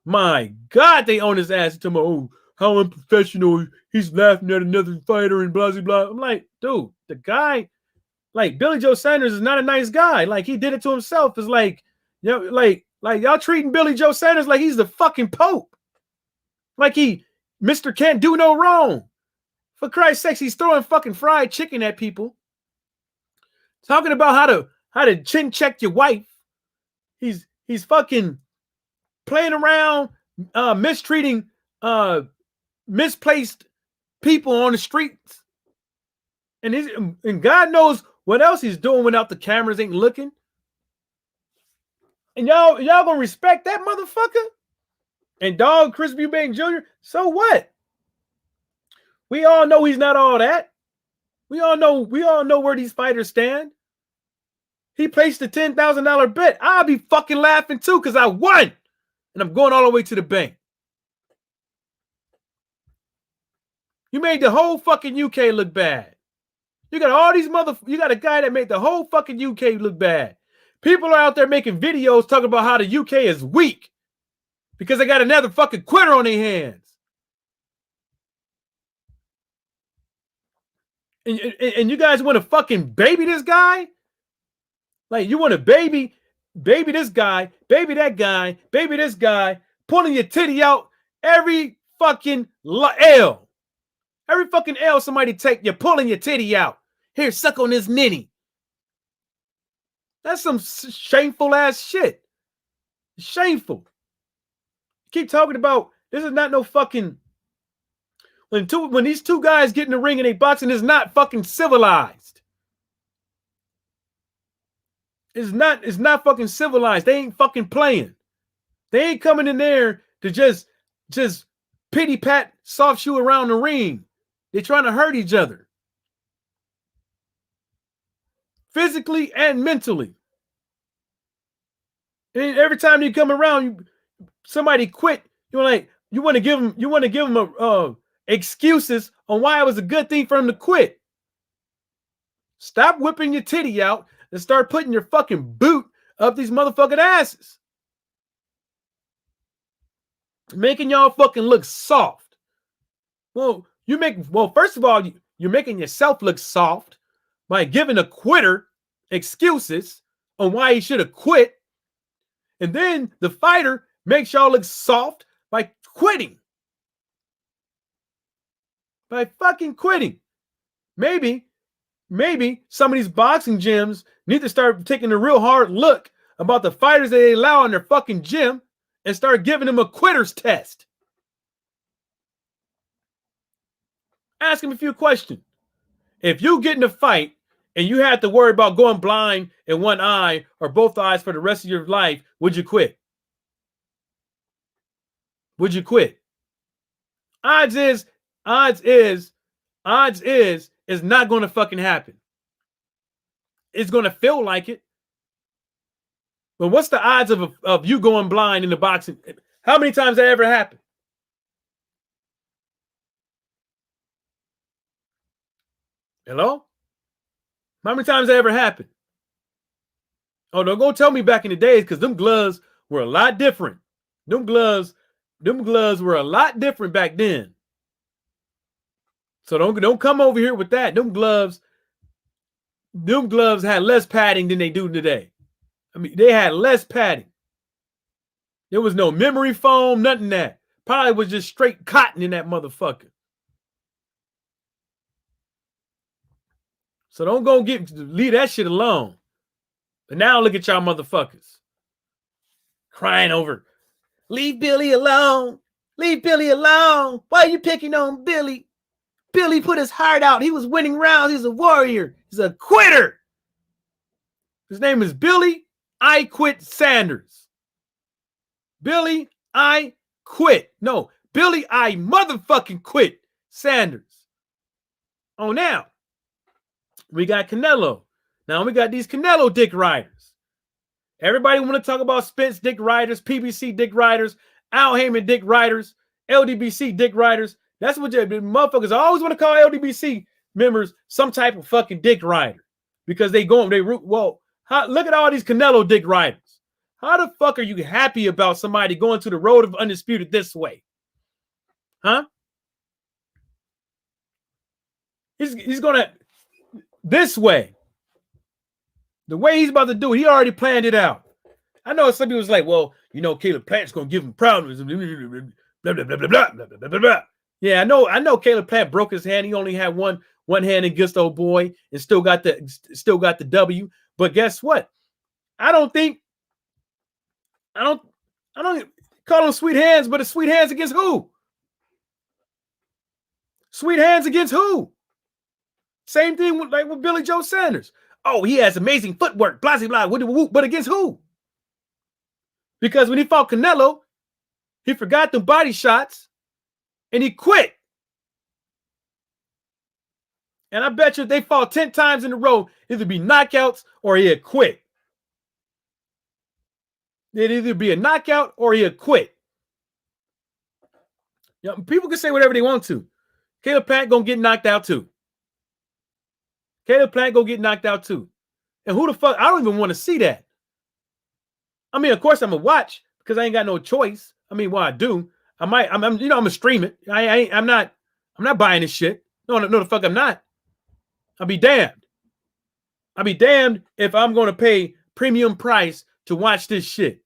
my God, they own his ass. To oh, how unprofessional. He's laughing at another fighter and blah, blah, blah. I'm like, dude, the guy, like Billy Joe Sanders is not a nice guy. Like he did it to himself. It's like, you know, like y'all treating Billy Joe Sanders like he's the fucking Pope. Like Mr. Can't do no wrong. For Christ's sakes, he's throwing fucking fried chicken at people. Talking about how to chin check your wife. He's fucking playing around, mistreating misplaced people on the streets. And God knows what else he's doing without the cameras ain't looking. And y'all gonna respect that motherfucker? And dog Chris Eubank Jr., so what? We all know he's not all that. We all know where these fighters stand. He placed a $10,000 bet. I'll be fucking laughing too because I won. And I'm going all the way to the bank. You made the whole fucking UK look bad. You got all these you got a guy that made the whole fucking UK look bad. People are out there making videos talking about how the UK is weak because they got another fucking quitter on their hands. And you guys want to fucking baby this guy? Like you want to baby this guy, baby that guy, baby this guy, pulling your titty out every fucking L. Every fucking L somebody take, you're pulling your titty out. Here, suck on this ninny. That's some shameful ass shit. Shameful. Keep talking about this is not no fucking when these two guys get in the ring and they boxing is not fucking civilized. It's not fucking civilized. They ain't fucking playing. They ain't coming in there to just pity pat soft shoe around the ring. They're trying to hurt each other. Physically and mentally. And every time you come around, somebody quit. You want to give them excuses on why it was a good thing for him to quit. Stop whipping your titty out and start putting your fucking boot up these motherfucking asses. Making y'all fucking look soft. Well, first of all, you're making yourself look soft by giving a quitter excuses on why he should have quit. And then the fighter makes y'all look soft by quitting. By fucking quitting. Maybe some of these boxing gyms need to start taking a real hard look about the fighters that they allow in their fucking gym and start giving them a quitter's test. Ask him a few questions. If you get in a fight and you had to worry about going blind in one eye or both eyes for the rest of your life, would you quit? Would you quit? Odds is it's not going to fucking happen. it's going to feel like it. But what's the odds of you going blind in the boxing? How many times that ever happened? Hello? How many times that ever happened? Oh, don't go tell me back in the days, because them gloves were a lot different. Them gloves were a lot different back then. So don't come over here with that. Them gloves had less padding than they do today. I mean, they had less padding. There was no memory foam, nothing that. Probably was just straight cotton in that motherfucker. So don't go leave that shit alone. But now look at y'all motherfuckers crying over, leave Billy alone. Leave Billy alone. Why are you picking on Billy? Billy put his heart out. He was winning rounds. He's a warrior. He's a quitter. His name is Billy I Quit Sanders. Billy I Quit. No, Billy I motherfucking quit Sanders. Oh, now we got Canelo. Now we got these Canelo dick riders. Everybody want to talk about Spence dick riders, PBC dick riders, Al Heyman dick riders, LDBC dick riders. That's what the motherfuckers always want to call LDBC members some type of fucking dick rider, because they root. Well, look at all these Canelo dick riders. How the fuck are you happy about somebody going to the road of undisputed this way? Huh? He's gonna this way. The way he's about to do it, he already planned it out. I know some people was like, well, you know, Caleb Plant's gonna give him problems. Blah, blah, blah, blah, blah, blah, blah, blah. Yeah, I know Caleb Plant broke his hand. He only had one hand against old boy and still got the W. But guess what? I don't call them sweet hands, but it's sweet hands against who? Sweet hands against who? Same thing with Billy Joe Sanders. Oh, he has amazing footwork, blah, blah, blah, but against who? Because when he fought Canelo, he forgot the body shots and he quit. And I bet you if they fought 10 times in a row, it'd be knockouts or he'd quit. It'd either be a knockout or he'd quit. You know, people can say whatever they want to. Caleb Plant gonna get knocked out too. Caleb Plant gonna get knocked out too. And who the fuck? I don't even want to see that. I mean, of course I'm gonna watch because I ain't got no choice. I mean, well, I do. I'm gonna stream it. I'm not buying this shit. No, the fuck I'm not. I'll be damned. I'll be damned if I'm gonna pay premium price to watch this shit.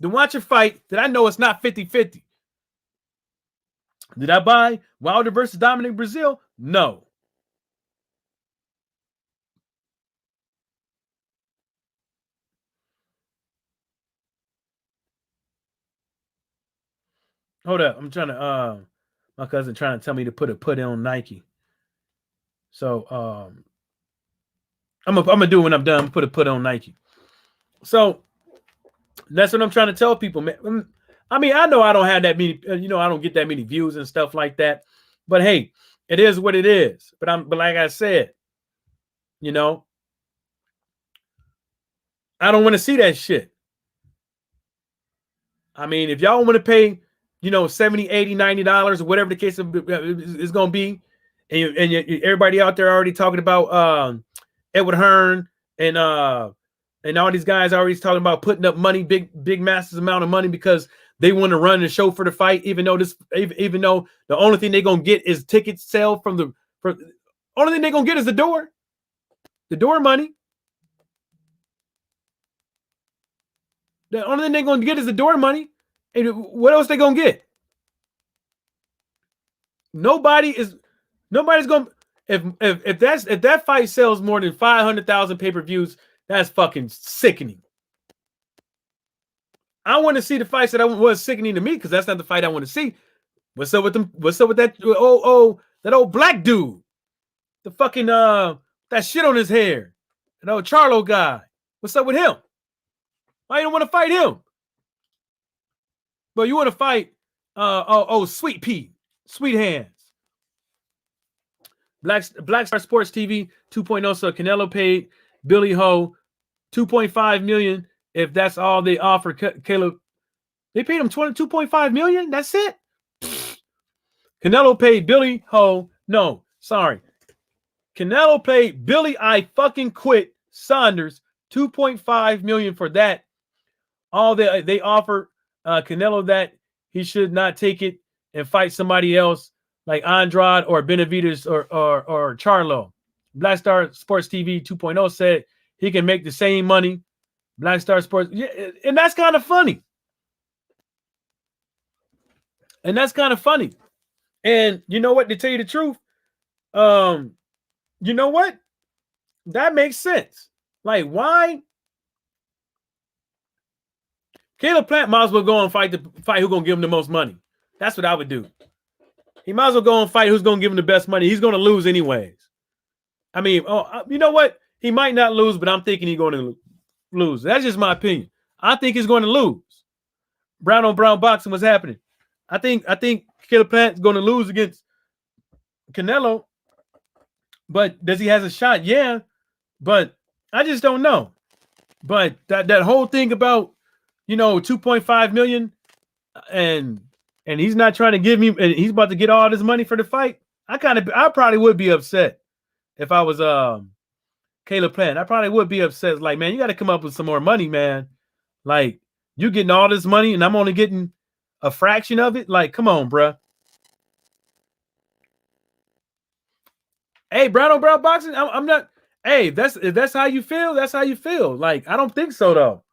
To watch a fight that I know it's not 50-50. Did I buy Wilder versus Dominic Brazil? No. Hold up. I'm trying to my cousin trying to tell me to put it on Nike. So I'm gonna do it when I'm done. Put it on Nike. So that's what I'm trying to tell people, man. I mean, I know I don't have that many, I don't get that many views and stuff like that. But hey, it is what it is. But like I said, I don't want to see that shit. I mean, if y'all want to pay, $70, $80, $90 or whatever the case is going to be, and everybody out there already talking about Edward Hearn and all these guys already talking about putting up money, big massive amount of money because they want to run the show for the fight, even though the only thing they're gonna get is ticket sale only thing they're gonna get is the door money. The only thing they're gonna get is the door money. And what else they gonna get? Nobody's gonna if that fight sells more than 500,000 pay-per-views, that's fucking sickening. I want to see the fights that was sickening to me because that's not the fight I want to see. What's up with them? What's up with that? That old black dude, the fucking that shit on his hair, that old Charlo guy. What's up with him? Why you don't want to fight him? But you want to fight Sweet Pea, Sweet Hands. Black Star Sports TV 2.0. So Canelo paid Billy Ho 2.5 million. If that's all they offer, Caleb, they paid him 22.5 million. That's it. Canelo paid Billy Ho. No, sorry. Canelo paid Billy I fucking quit Saunders 2.5 million for that. All they offer Canelo that he should not take it and fight somebody else like Andrade or Benavidez or Charlo. Black Star Sports TV 2.0 said he can make the same money. Black Star Sports, yeah, and that's kind of funny. And that's kind of funny. And you know what? To tell you the truth, you know what? That makes sense. Like, why? Caleb Plant might as well go and fight who's gonna give him the most money. That's what I would do. He might as well go and fight who's gonna give him the best money. He's gonna lose anyways. I mean, you know what? He might not lose, but I'm thinking he's going to lose. That's just my opinion. I think he's going to lose. Brown on brown boxing, what's happening? I think Caleb Plant's going to lose against Canelo. But does he has a shot? Yeah. But I just don't know. But that whole thing about, 2.5 million and he's not trying to give me, and he's about to get all this money for the fight. I probably would be upset if I was Caleb Plant. I probably would be upset. Like, man, you got to come up with some more money, man. Like, you getting all this money and I'm only getting a fraction of it. Like, come on, bruh. Hey, brown on brown boxing. I'm not. Hey, if that's how you feel, that's how you feel. Like, I don't think so, though.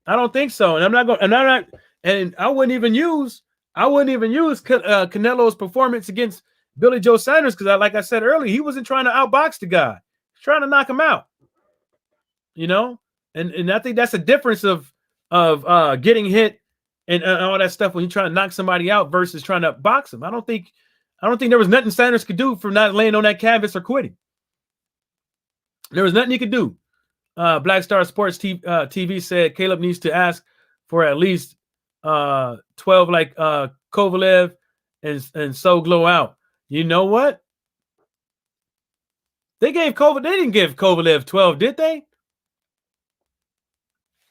I don't think so, and I'm not going. And I'm not. And I wouldn't even use Canelo's performance against Billy Joe Saunders because, like I said earlier, he wasn't trying to outbox the guy. He's trying to knock him out. And I think that's a difference of getting hit and all that stuff when you're trying to knock somebody out versus trying to box him. I don't think there was nothing Sanders could do for not laying on that canvas or quitting. There was nothing he could do. Black Star Sports TV said Caleb needs to ask for at least 12 like Kovalev and so glow out. You know what? They didn't give Kovalev 12, did they?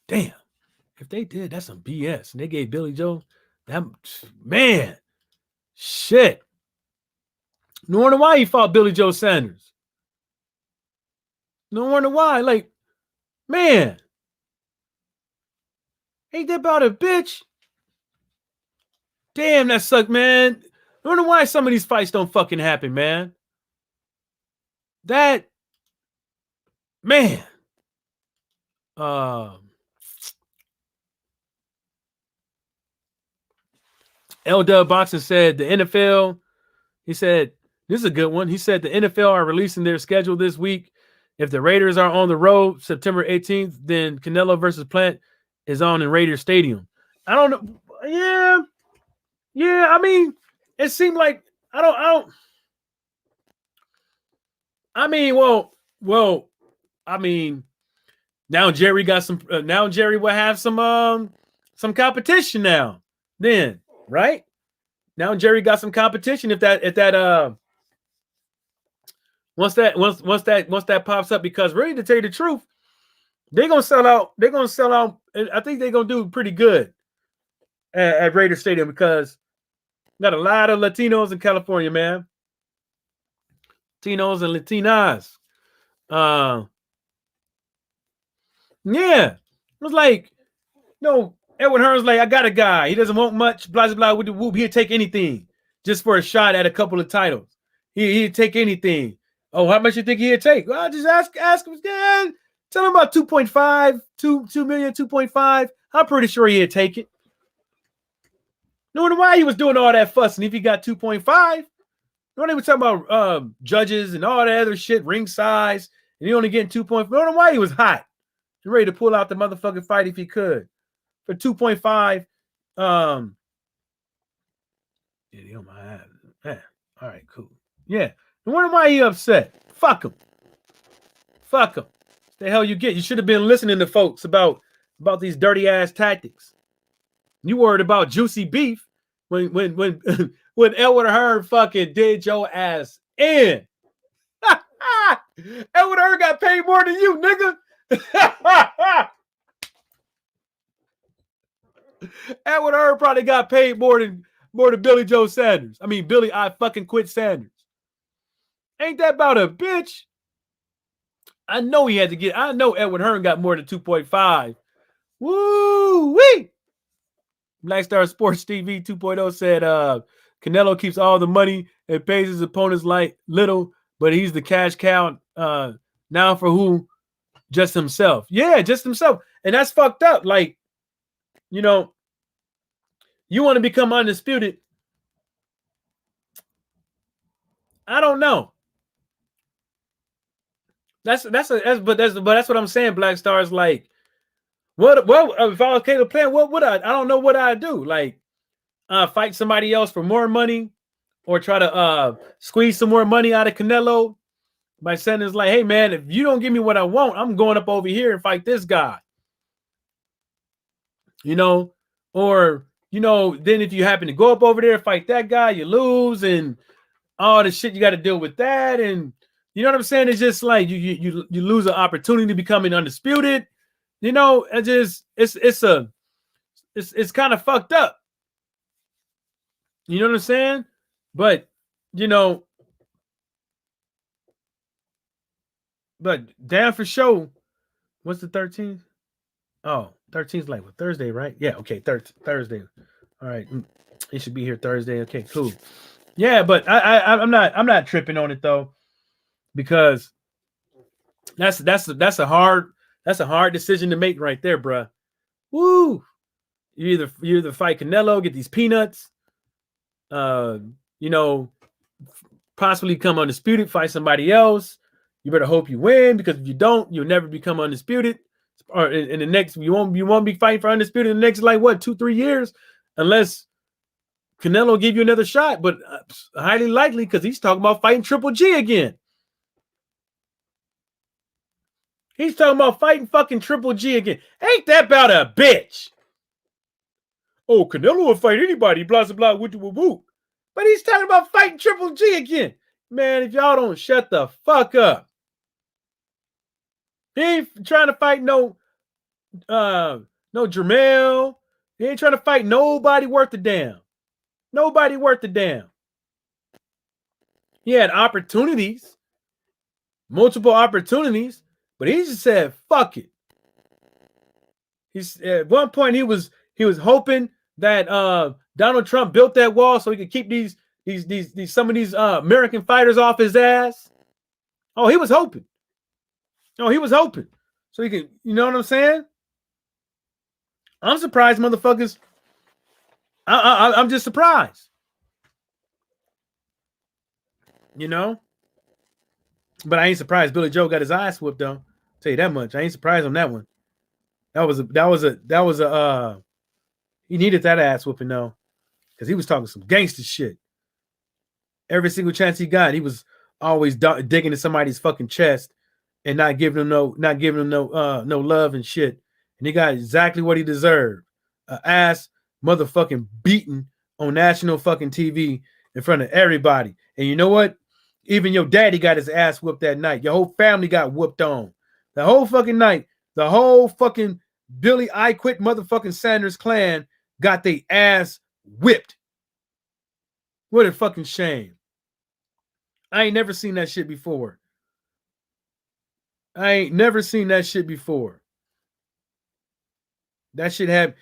Damn. If they did, that's some BS. And they gave Billy Joe that, man. Shit. No wonder why he fought Billy Joe Saunders. No wonder why. Like, man. Ain't that about a bitch? Damn, that sucked, man. No wonder why some of these fights don't fucking happen, man. That, man. L-Dub Boxing said the NFL, he said, this is a good one. He said the NFL are releasing their schedule this week. If the Raiders are on the road September 18th, then Canelo versus Plant is on in Raiders Stadium. I don't know. Yeah. I mean, it seemed like I mean, now Jerry got some. Now Jerry will have some competition now. Then, right? Now Jerry got some competition. If that once that pops up, because really, to tell you the truth, they're gonna sell out. They're gonna sell out. I think they're gonna do pretty good at Raider Stadium because got a lot of Latinos in California, man. Latinos and Latinas. Yeah, it was like, Edward Hearn's like, I got a guy. He doesn't want much. Blah blah blah. With the whoop, he'd take anything just for a shot at a couple of titles. He'd take anything. Oh, how much you think he'd take? Well, just ask him. Yeah, tell him about 2.5, 2 million, 2.5. I'm pretty sure he'd take it. No wonder why he was doing all that fuss. And if he got 2.5, no, they were talking about judges and all that other shit, ring size, and he only getting 2.5. No wonder why he was hot. He's ready to pull out the motherfucking fight if he could. For 2.5. Yeah, my ass. Man. All right, cool. Yeah. No wonder why he upset. Fuck him. Fuck him. What the hell you get? You should have been listening to folks about these dirty ass tactics. You worried about juicy beef when Edward Hearn fucking did your ass in. Edward Hearn got paid more than you, nigga. Edward Hearn probably got paid more than Billy Joe Sanders. I mean, Billy, I fucking quit Sanders. Ain't that about a bitch? I know he had to get. I know Edward Hearn got more than 2.5. Woo wee! Black Star Sports TV 2.0 said Canelo keeps all the money and pays his opponents like little, but he's the cash cow now for who? Just himself. Yeah, just himself. And that's fucked up. Like, you know, you want to become undisputed. I don't know. That's what I'm saying. Black Stars, like, what? Well, if I was Caleb Plant, what would I don't know what I'd do. Like, fight somebody else for more money, or try to squeeze some more money out of Canelo by saying it's like, hey man, if you don't give me what I want, I'm going up over here and fight this guy. You know, or then if you happen to go up over there and fight that guy, you lose, and all the shit you got to deal with that, and you know what I'm saying? It's just like you lose an opportunity to becoming undisputed. You know, it's kind of fucked up. You know what I'm saying? But but damn for sure. What's the 13th? Oh, 13th is like what, Thursday, right? Yeah, okay, Thursday. All right, it should be here Thursday. Okay, cool. Yeah, but I'm not tripping on it though, because that's a hard decision to make right there, bruh. Woo! You either fight Canelo, get these peanuts, possibly come undisputed, fight somebody else. You better hope you win, because if you don't, you'll never become undisputed. Or in the next, you won't be fighting for undisputed in the next, like, what, 2-3 years, unless Canelo give you another shot. But highly likely, because he's talking about fighting Triple G again. He's talking about fighting fucking Triple G again. Ain't that about a bitch? Oh, Canelo will fight anybody, blah, blah, blah, woo, woo, woo. But he's talking about fighting Triple G again. Man, if y'all don't shut the fuck up. He ain't trying to fight no Jermell. He ain't trying to fight nobody worth a damn. Nobody worth a damn. He had opportunities, multiple opportunities, but he just said, fuck it. He's at one point he was hoping that Donald Trump built that wall so he could keep these some of these American fighters off his ass. Oh, he was hoping. No, he was hoping. So he could, you know what I'm saying? I'm surprised, motherfuckers. I'm just surprised. You know? But I ain't surprised Billy Joe got his ass whooped though. Tell you that much. I ain't surprised on that one. That was a he needed that ass whooping though. Because he was talking some gangster shit. Every single chance he got, he was always digging in somebody's fucking chest and not giving him no love and shit. And he got exactly what he deserved. Ass motherfucking beaten on national fucking TV in front of everybody. And you know what? Even your daddy got his ass whooped that night. Your whole family got whooped on. The whole fucking night. The whole fucking Billy I Quit motherfucking Sanders clan got their ass whipped. What a fucking shame. I ain't never seen that shit before. That shit have,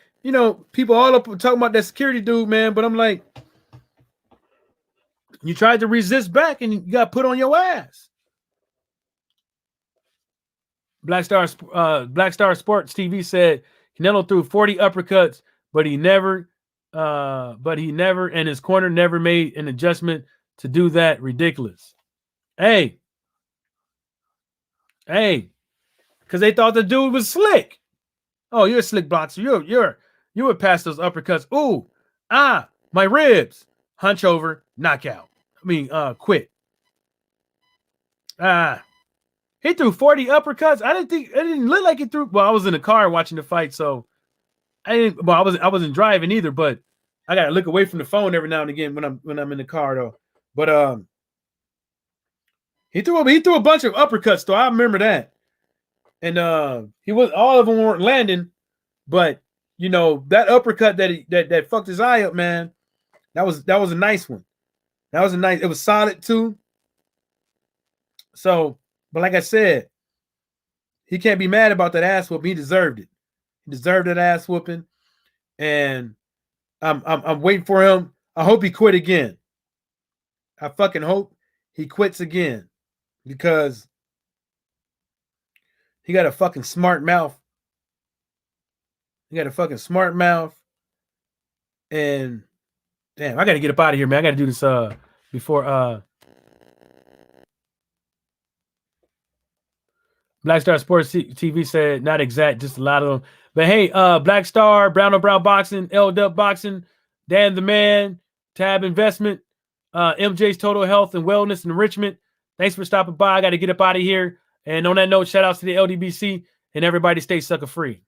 people all up talking about that security dude, man, but I'm like, you tried to resist back and you got put on your ass. Black Star Sports TV said Canelo threw 40 uppercuts, but he never and his corner never made an adjustment to do that. Ridiculous. Hey, because they thought the dude was slick. Oh, you're a slick boxer. You would pass those uppercuts. Ooh, my ribs. Hunch over, knockout. Quit. He threw 40 uppercuts. It didn't look like he threw. Well, I was in the car watching the fight, so I wasn't driving either, but I gotta look away from the phone every now and again when I'm in the car though. But He threw a bunch of uppercuts, though. I remember that. And he was all of them weren't landing, but you know, that uppercut that fucked his eye up, man. That was a nice one. That was a nice, it was solid too. So, but like I said, he can't be mad about that ass whooping. He deserved it. He deserved that ass whooping. And I'm waiting for him. I hope he quit again. I fucking hope he quits again. Because he got a fucking smart mouth. He got a fucking smart mouth. And damn, I gotta get up out of here, man. I gotta do this before Black Star Sports TV said not exact, just a lot of them. But hey, Black Star, Brown on Brown Boxing, L Dub Boxing, Dan the Man, Tab Investment, MJ's Total Health and Wellness and Enrichment. Thanks for stopping by. I got to get up out of here. And on that note, shout outs to the LDBC and everybody stay sucker free.